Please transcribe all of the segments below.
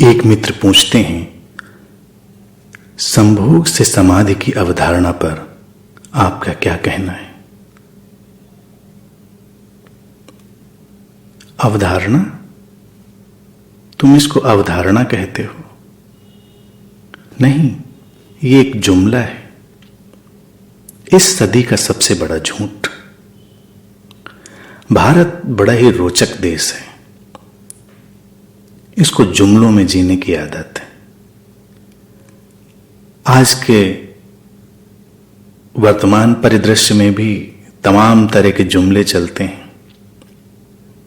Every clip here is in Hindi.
एक मित्र पूछते हैं, संभोग से समाधि की अवधारणा पर आपका क्या कहना है? अवधारणा? तुम इसको अवधारणा कहते हो? नहीं, ये एक जुमला है। इस सदी का सबसे बड़ा झूठ। भारत बड़ा ही रोचक देश है। इसको जुमलों में जीने की आदत है। आज के वर्तमान परिदृश्य में भी तमाम तरह के जुमले चलते हैं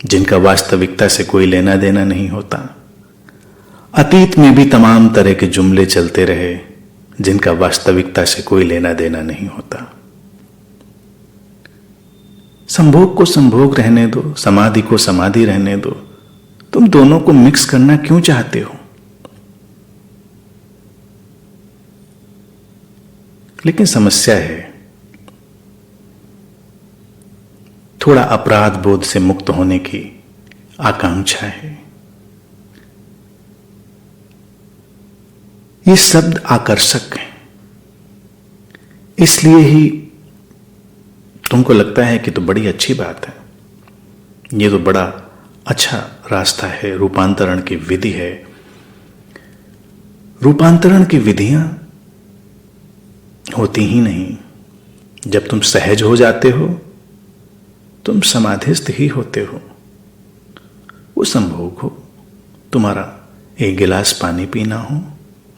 जिनका वास्तविकता से कोई लेना देना नहीं होता। अतीत में भी तमाम तरह के जुमले चलते रहे जिनका वास्तविकता से कोई लेना देना नहीं होता। संभोग को संभोग रहने दो, समाधि को समाधि रहने दो। तुम दोनों को मिक्स करना क्यों चाहते हो? लेकिन समस्या है, थोड़ा अपराध बोध से मुक्त होने की आकांक्षा है। ये शब्द आकर्षक है, इसलिए ही तुमको लगता है कि तो बड़ी अच्छी बात है, ये तो बड़ा अच्छा रास्ता है, रूपांतरण की विधि है। रूपांतरण की विधियां होती ही नहीं। जब तुम सहज हो जाते हो तुम समाधिस्थ ही होते हो। वो संभोग हो, तुम्हारा एक गिलास पानी पीना हो,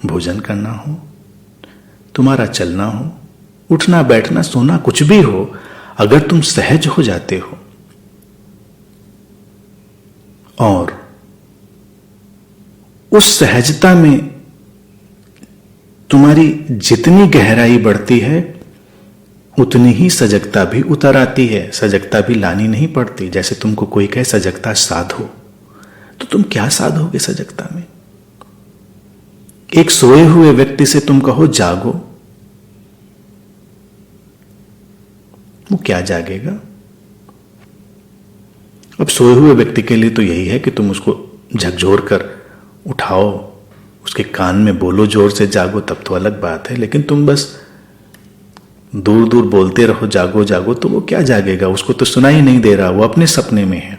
भोजन करना हो, तुम्हारा चलना हो, उठना बैठना सोना कुछ भी हो, अगर तुम सहज हो जाते हो और उस सहजता में तुम्हारी जितनी गहराई बढ़ती है उतनी ही सजगता भी उतर आती है। सजगता भी लानी नहीं पड़ती। जैसे तुमको कोई कहे सजगता साधो, तो तुम क्या साधोगे सजगता में? एक सोए हुए व्यक्ति से तुम कहो जागो, वो क्या जागेगा? अब सोए हुए व्यक्ति के लिए तो यही है कि तुम उसको झकझोर कर उठाओ, उसके कान में बोलो जोर से जागो, तब तो अलग बात है। लेकिन तुम बस दूर दूर बोलते रहो जागो जागो, तो वो क्या जागेगा? उसको तो सुनाई नहीं दे रहा, वो अपने सपने में है।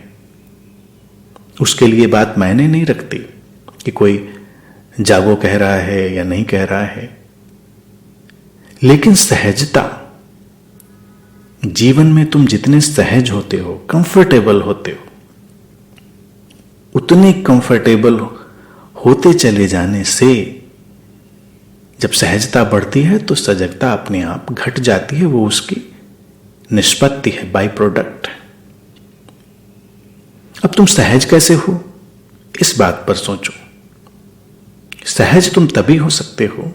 उसके लिए बात मायने नहीं रखती कि कोई जागो कह रहा है या नहीं कह रहा है। लेकिन सहजता, जीवन में तुम जितने सहज होते हो, कंफर्टेबल होते हो, उतने कंफर्टेबल होते चले जाने से जब सहजता बढ़ती है तो सजगता अपने आप घट जाती है। वो उसकी निष्पत्ति है, बाय प्रोडक्ट है। अब तुम सहज कैसे हो, इस बात पर सोचो। सहज तुम तभी हो सकते हो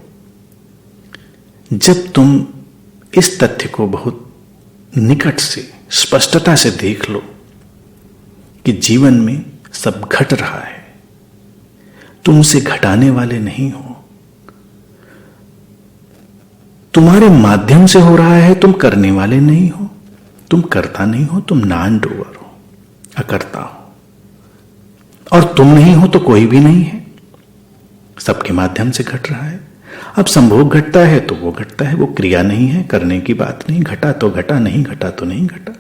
जब तुम इस तथ्य को बहुत निकट से, स्पष्टता से देख लो कि जीवन में सब घट रहा है, तुम उसे घटाने वाले नहीं हो। तुम्हारे माध्यम से हो रहा है, तुम करने वाले नहीं हो। तुम करता नहीं हो, तुम नॉन डूअर हो, अकर्ता हो। और तुम नहीं हो तो कोई भी नहीं है, सबके माध्यम से घट रहा है। अब संभोग घटता है तो वो घटता है, वो क्रिया नहीं है, करने की बात नहीं। घटा तो घटा, नहीं घटा तो नहीं घटा।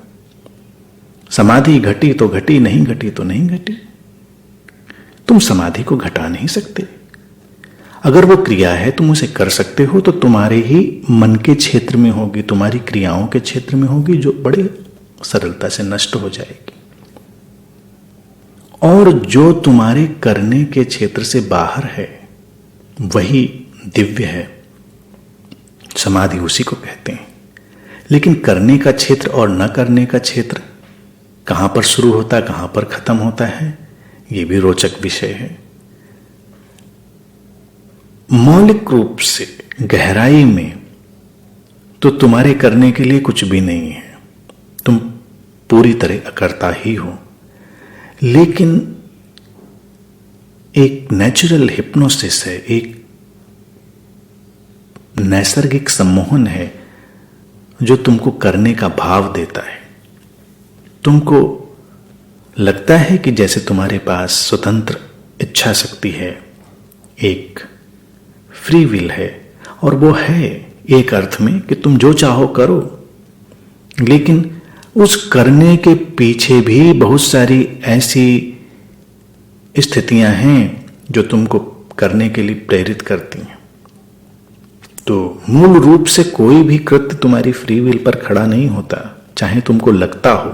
समाधि घटी तो घटी, नहीं घटी तो नहीं घटी। तुम समाधि को घटा नहीं सकते। अगर वो क्रिया है तुम उसे कर सकते हो तो तुम्हारे ही मन के क्षेत्र में होगी, तुम्हारी क्रियाओं के क्षेत्र में होगी, जो बड़े सरलता से नष्ट हो जाएगी। और जो तुम्हारे करने के क्षेत्र से बाहर है वही दिव्य है। समाधि उसी को कहते हैं। लेकिन करने का क्षेत्र और न करने का क्षेत्र कहां पर शुरू होता है, कहां पर खत्म होता है, यह भी रोचक विषय है। मौलिक रूप से गहराई में तो तुम्हारे करने के लिए कुछ भी नहीं है, तुम पूरी तरह अकर्ता ही हो। लेकिन एक नेचुरल हिप्नोसिस है, एक नैसर्गिक सम्मोहन है जो तुमको करने का भाव देता है। तुमको लगता है कि जैसे तुम्हारे पास स्वतंत्र इच्छा शक्ति है, एक फ्री विल है, और वो है एक अर्थ में कि तुम जो चाहो करो, लेकिन उस करने के पीछे भी बहुत सारी ऐसी स्थितियां हैं जो तुमको करने के लिए प्रेरित करती हैं। तो मूल रूप से कोई भी कृत्य तुम्हारी फ्री विल पर खड़ा नहीं होता, चाहे तुमको लगता हो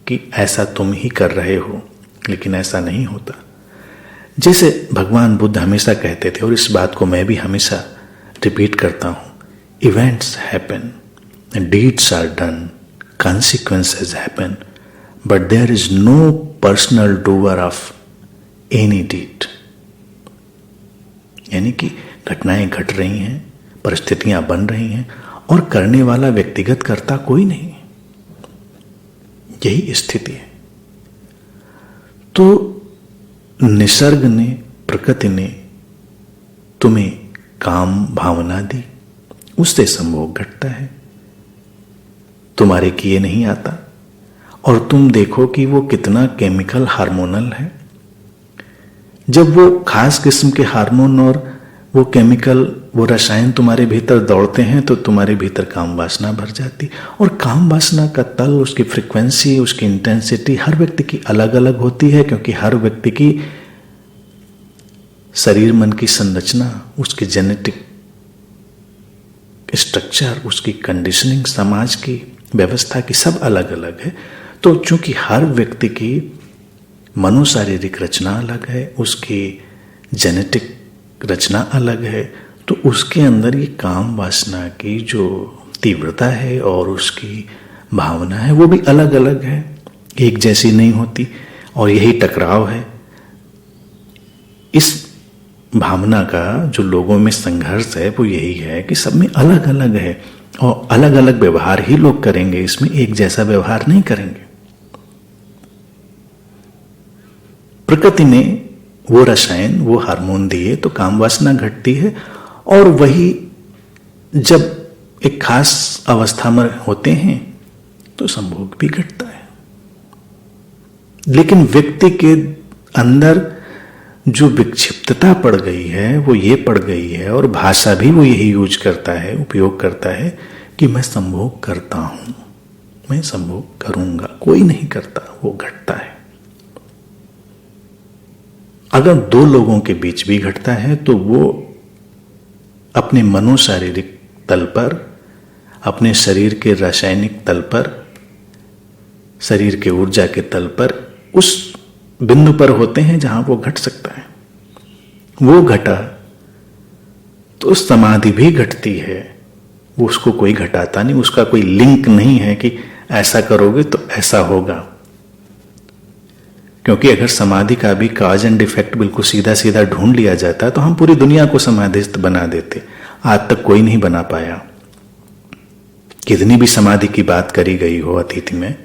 कि ऐसा तुम ही कर रहे हो, लेकिन ऐसा नहीं होता। जैसे भगवान बुद्ध हमेशा कहते थे, और इस बात को मैं भी हमेशा रिपीट करता हूं, events happen, deeds are done, consequences happen, but there is no personal doer of any deed। यानी कि घटनाएं घट रही हैं, परिस्थितियां बन रही हैं, और करने वाला व्यक्तिगत कर्ता कोई नहीं। यही स्थिति है। तो निसर्ग ने, प्रकृति ने तुम्हें काम भावना दी, उससे संभोग घटता है, तुम्हारे किए नहीं आता। और तुम देखो कि वो कितना केमिकल हार्मोनल है। जब वो खास किस्म के हार्मोन और वो केमिकल, वो रसायन तुम्हारे भीतर दौड़ते हैं तो तुम्हारे भीतर काम वासना भर जाती। और काम वासना का तल, उसकी फ्रिक्वेंसी, उसकी इंटेंसिटी हर व्यक्ति की अलग अलग होती है, क्योंकि हर व्यक्ति की शरीर मन की संरचना, उसकी जेनेटिक स्ट्रक्चर, उसकी कंडीशनिंग, समाज की व्यवस्था की सब अलग अलग है। तो चूंकि हर व्यक्ति की मनोशारीरिक रचना अलग है, उसकी जेनेटिक रचना अलग है, तो उसके अंदर ये काम वासना की जो तीव्रता है और उसकी भावना है वो भी अलग अलग है, एक जैसी नहीं होती। और यही टकराव है। इस भावना का जो लोगों में संघर्ष है वो यही है कि सब में अलग अलग है, और अलग अलग व्यवहार ही लोग करेंगे, इसमें एक जैसा व्यवहार नहीं करेंगे। प्रकृति ने वो रसायन, वो हार्मोन दिए तो काम वासना घटती है, और वही जब एक खास अवस्था में होते हैं तो संभोग भी घटता है। लेकिन व्यक्ति के अंदर जो विक्षिप्तता पड़ गई है वो ये पड़ गई है, और भाषा भी वो यही यूज करता है, उपयोग करता है कि मैं संभोग करता हूं, मैं संभोग करूंगा। कोई नहीं करता, वो घटता है। अगर दो लोगों के बीच भी घटता है तो वो अपने मनोशारीरिक तल पर, अपने शरीर के रासायनिक तल पर, शरीर के ऊर्जा के तल पर उस बिंदु पर होते हैं जहां वो घट सकता है। वो घटा तो समाधि भी घटती है, वो उसको कोई घटाता नहीं, उसका कोई लिंक नहीं है कि ऐसा करोगे तो ऐसा होगा। क्योंकि अगर समाधि का भी काज एंड इफेक्ट बिल्कुल सीधा सीधा ढूंढ लिया जाता तो हम पूरी दुनिया को समाधिस्थ बना देते। आज तक कोई नहीं बना पाया। कितनी भी समाधि की बात करी गई हो अतीत में,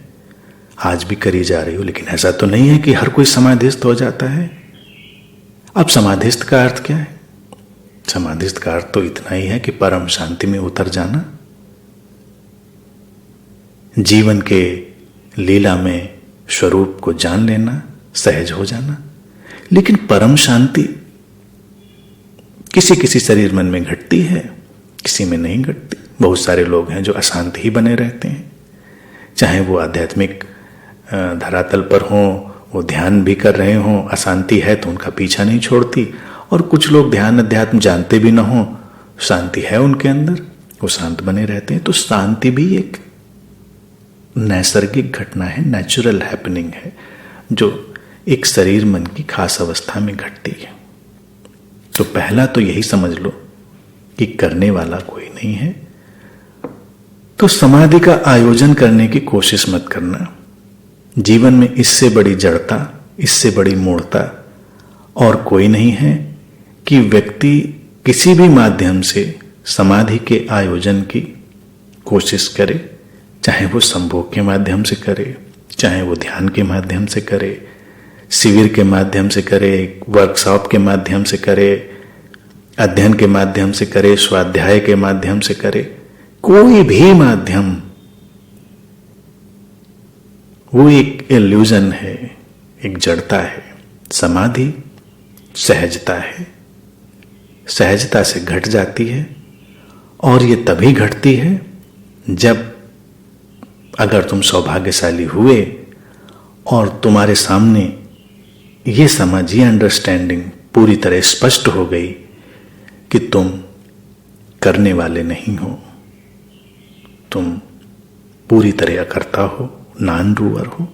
आज भी करी जा रही हो, लेकिन ऐसा तो नहीं है कि हर कोई समाधिस्थ हो जाता है। अब समाधिस्थ का अर्थ क्या है? समाधिस्थ का अर्थ तो इतना ही है कि परम शांति में उतर जाना, जीवन के लीला में स्वरूप को जान लेना, सहज हो जाना। लेकिन परम शांति किसी किसी शरीर मन में घटती है, किसी में नहीं घटती। बहुत सारे लोग हैं जो अशांत ही बने रहते हैं, चाहे वो आध्यात्मिक धरातल पर हों, वो ध्यान भी कर रहे हों, अशांति है तो उनका पीछा नहीं छोड़ती। और कुछ लोग ध्यान अध्यात्म जानते भी ना हो, शांति है उनके अंदर, वो शांत बने रहते हैं। तो शांति भी एक नैसर्गिक घटना है, नेचुरल हैपनिंग है, जो एक शरीर मन की खास अवस्था में घटती है। तो पहला तो यही समझ लो कि करने वाला कोई नहीं है। तो समाधि का आयोजन करने की कोशिश मत करना। जीवन में इससे बड़ी जड़ता, इससे बड़ी मूढ़ता और कोई नहीं है कि व्यक्ति किसी भी माध्यम से समाधि के आयोजन की कोशिश करे, चाहे वो संभोग के माध्यम से करे, चाहे वो ध्यान के माध्यम से करे, शिविर के माध्यम से करे, वर्कशॉप के माध्यम से करे, अध्ययन के माध्यम से करे, स्वाध्याय के माध्यम से करे, कोई भी माध्यम वो एक इल्यूजन है, एक जड़ता है। समाधि सहजता है, सहजता से घट जाती है। और ये तभी घटती है जब, अगर तुम सौभाग्यशाली हुए और तुम्हारे सामने ये समझ, ये अंडरस्टैंडिंग पूरी तरह स्पष्ट हो गई कि तुम करने वाले नहीं हो, तुम पूरी तरह अकर्ता हो, नॉन डूअर हो,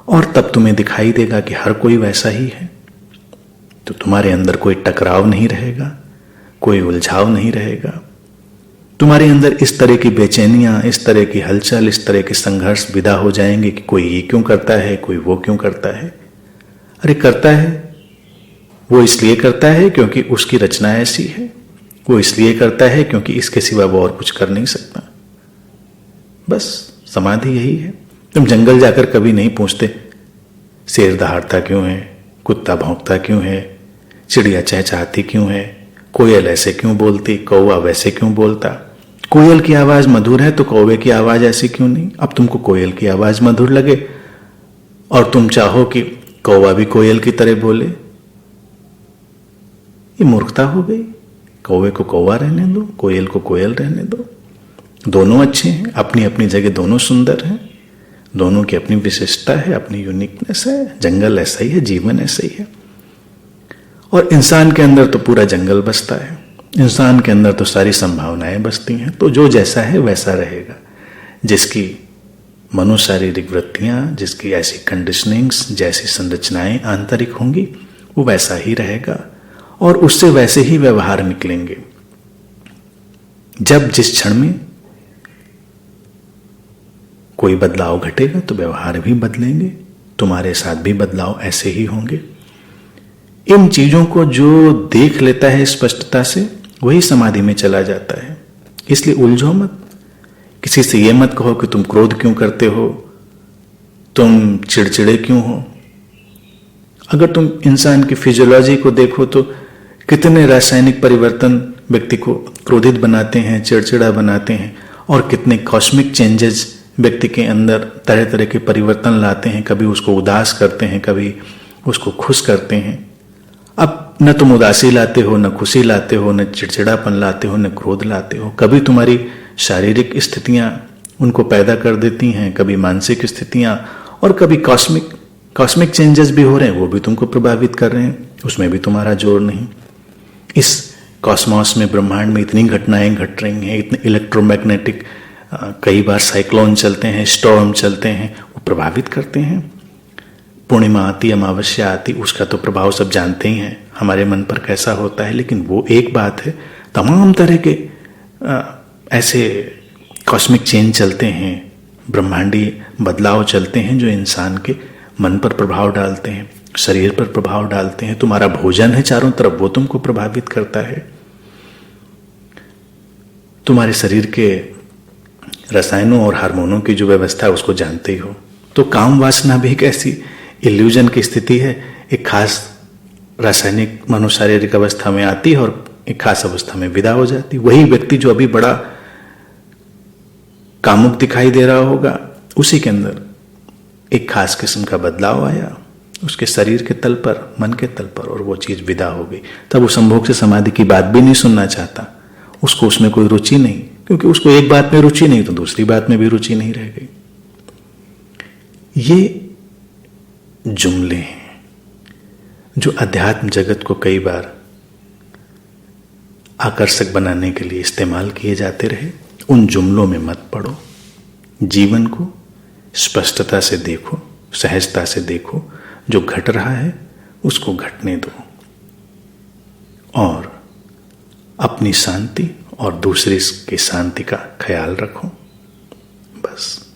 और तब तुम्हें दिखाई देगा कि हर कोई वैसा ही है। तो तुम्हारे अंदर कोई टकराव नहीं रहेगा, कोई उलझाव नहीं रहेगा। तुम्हारे अंदर इस तरह की बेचैनियां, इस तरह की हलचल, इस तरह के संघर्ष विदा हो जाएंगे कि कोई ये क्यों करता है, कोई वो क्यों करता है। अरे करता है वो इसलिए करता है क्योंकि उसकी रचना ऐसी है, वो इसलिए करता है क्योंकि इसके सिवा वो और कुछ कर नहीं सकता। बस समाधि यही है। तुम जंगल जाकर कभी नहीं पूछते शेर दहाड़ता क्यों है, कुत्ता भौंकता क्यों है, चिड़िया चहचहाती क्यों है, कोयल ऐसे क्यों बोलती, कौवा वैसे क्यों बोलता। कोयल की आवाज मधुर है तो कौवे की आवाज ऐसी क्यों नहीं। अब तुमको कोयल की आवाज मधुर लगे और तुम चाहो कि कौवा भी कोयल की तरह बोले, ये मूर्खता हो गई। कौवे को कौवा रहने दो, कोयल को कोयल रहने दो। दोनों अच्छे हैं, अपनी अपनी जगह दोनों सुंदर हैं, दोनों की अपनी विशिष्टता है, अपनी यूनिकनेस है। जंगल ऐसा ही है, जीवन ऐसा ही है। और इंसान के अंदर तो पूरा जंगल बसता है, इंसान के अंदर तो सारी संभावनाएं बसती हैं। तो जो जैसा है वैसा रहेगा। जिसकी मनोशारीरिक वृत्तियां, जिसकी ऐसी कंडीशनिंग्स, जैसी संरचनाएं आंतरिक होंगी, वो वैसा ही रहेगा और उससे वैसे ही व्यवहार निकलेंगे। जब जिस क्षण में कोई बदलाव घटेगा तो व्यवहार भी बदलेंगे, तुम्हारे साथ भी बदलाव ऐसे ही होंगे। इन चीजों को जो देख लेता है स्पष्टता से, वही समाधि में चला जाता है। इसलिए उलझो मत। किसी से ये मत कहो कि तुम क्रोध क्यों करते हो, तुम चिड़चिड़े क्यों हो। अगर तुम इंसान की फिजियोलॉजी को देखो तो कितने रासायनिक परिवर्तन व्यक्ति को क्रोधित बनाते हैं, चिड़चिड़ा बनाते हैं, और कितने कॉस्मिक चेंजेस व्यक्ति के अंदर तरह तरह के परिवर्तन लाते हैं। कभी उसको उदास करते हैं, कभी उसको खुश करते हैं। अब न तुम उदासी लाते हो, न खुशी लाते हो, न चिड़चिड़ापन लाते हो, न क्रोध लाते हो। कभी तुम्हारी शारीरिक स्थितियां उनको पैदा कर देती हैं, कभी मानसिक स्थितियां, और कभी कॉस्मिक चेंजेस भी हो रहे हैं, वो भी तुमको प्रभावित कर रहे हैं। उसमें भी तुम्हारा जोर नहीं। इस कॉस्मॉस में, ब्रह्मांड में इतनी घटनाएं घट रही हैं, इतने इलेक्ट्रोमैग्नेटिक, कई बार साइक्लोन चलते हैं, स्टॉर्म चलते हैं, वो प्रभावित करते हैं। पूर्णिमा आती, अमावस्या आती, उसका तो प्रभाव सब जानते ही हैं हमारे मन पर कैसा होता है। लेकिन वो एक बात है, तमाम तरह के ऐसे कॉस्मिक चेंज चलते हैं, ब्रह्मांडीय बदलाव चलते हैं, जो इंसान के मन पर प्रभाव डालते हैं, शरीर पर प्रभाव डालते हैं। तुम्हारा भोजन है चारों तरफ, वो तुमको प्रभावित करता है। तुम्हारे शरीर के रसायनों और हार्मोनों की जो व्यवस्था है उसको जानते ही हो। तो काम वासना भी एक ऐसी इल्यूजन की स्थिति है, एक खास रासायनिक मनोशारीरिक अवस्था में आती है और एक खास अवस्था में विदा हो जाती। वही व्यक्ति जो अभी बड़ा कामुक दिखाई दे रहा होगा, उसी के अंदर एक खास किस्म का बदलाव आया उसके शरीर के तल पर, मन के तल पर, और वो चीज विदा हो गई। तब वो संभोग से समाधि की बात भी नहीं सुनना चाहता, उसको उसमें कोई रुचि नहीं, क्योंकि उसको एक बात में रुचि नहीं तो दूसरी बात में भी रुचि नहीं रह गई। ये जुमले हैं जो अध्यात्म जगत को कई बार आकर्षक बनाने के लिए इस्तेमाल किए जाते रहे। उन जुमलों में मत पड़ो। जीवन को स्पष्टता से देखो, सहजता से देखो। जो घट रहा है उसको घटने दो और अपनी शांति और दूसरे की शांति का ख्याल रखो। बस।